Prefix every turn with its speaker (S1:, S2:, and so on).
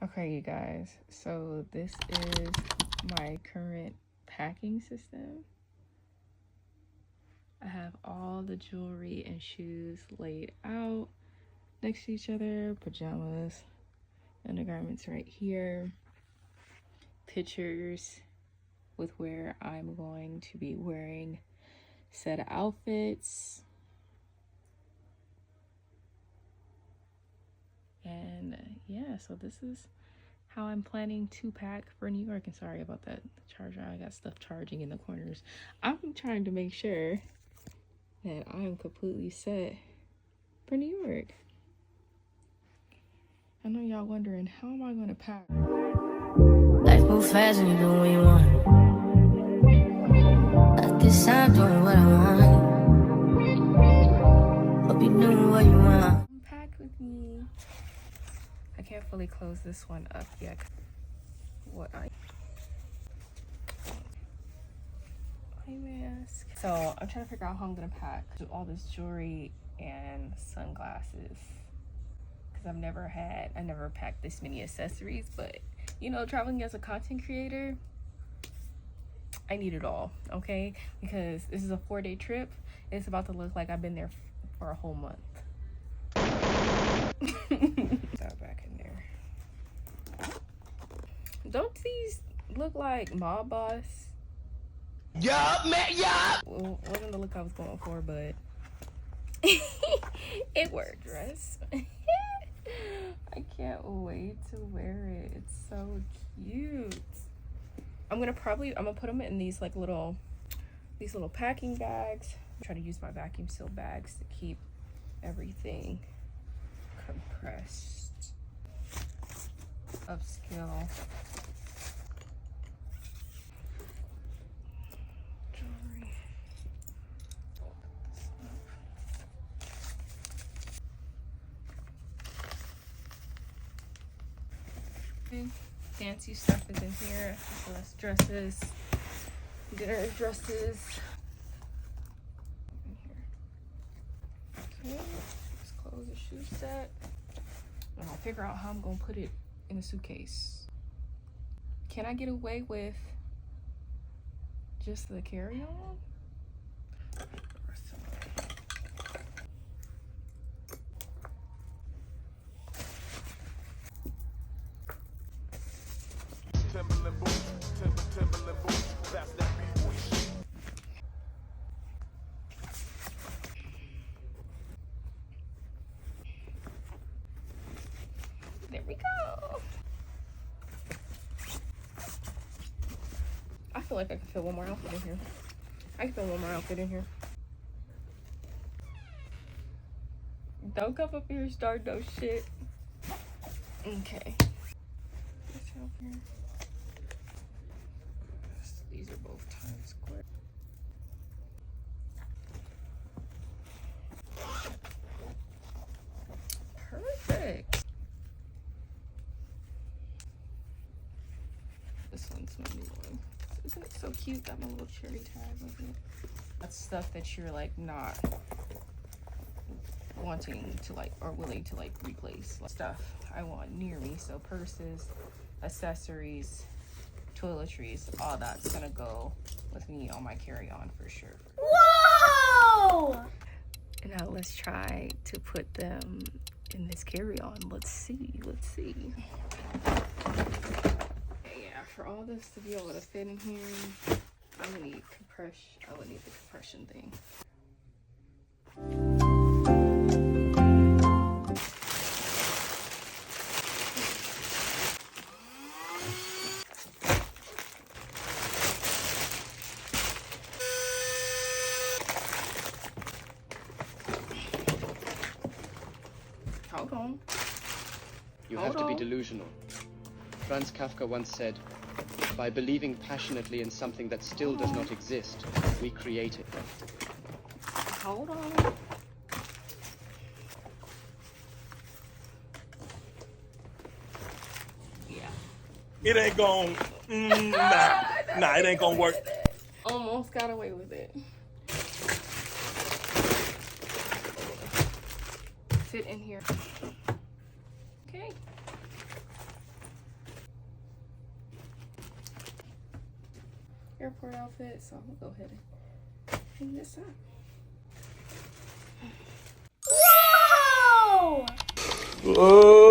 S1: Okay, you guys, so this is my current packing system. I have all the jewelry and shoes laid out next to each other, pajamas, undergarments right here, pictures with where I'm going to be wearing said outfits. And yeah, so this is how I'm planning to pack for New York. And sorry about that charger, I got stuff charging in the corners. I'm trying to make sure that I am completely set for New York. I know y'all wondering, how am I gonna pack?
S2: Life move fast and you do what you want. At this time, doing what I want. Hope you doing what you want.
S1: Pack with me. I can't fully close this one up yet. What I mask. So I'm trying to figure out how I'm gonna pack all this jewelry and sunglasses, because I never packed this many accessories. But you know, traveling as a content creator, I need it all, okay? Because this is a 4-day trip. It's about to look like I've been there for a whole month. That back in there. Don't these look like Mob Boss?
S3: Yup, man, yup!
S1: Well, wasn't the look I was going for, but it worked. Dress. I can't wait to wear it. It's so cute. I'm gonna put them in these like little packing bags. Try to use my vacuum seal bags to keep everything compressed. Upscale. Jewelry. Fancy stuff is in here. Less dresses, dinner dresses. In here. Okay, let's close the shoe set. And I'll figure out how I'm gonna put it in a suitcase. Can I get away with just the carry-on?
S3: Timberland boots, Timberland boots, that's that B-boy shit.
S1: There we go. I feel like I can fit one more outfit in here. I can fit one more outfit in here. Don't come up here and start no shit. Okay. These are both Times Square. Perfect. This one's my new one. Isn't it so cute? Got my little cherry tag with it. That's stuff that you're like not wanting to like or willing to like replace. Stuff I want near me. So purses, accessories, toiletries, all that's gonna go with me on my carry-on for sure.
S2: Whoa!
S1: And now let's try to put them in this carry-on. Let's see. Yeah, for all this to be able to fit in here, I would need the compression thing. Hold on.
S4: You have to be delusional. Franz Kafka once said, "By believing passionately in something that still does not exist, we create it."
S1: Hold on. Yeah.
S3: It ain't gon' nah, it ain't gonna work.
S1: Almost got away with it. Fit in here. Okay. airport outfit, so I'm gonna go ahead and hang this up.
S2: Whoa!
S5: Oh!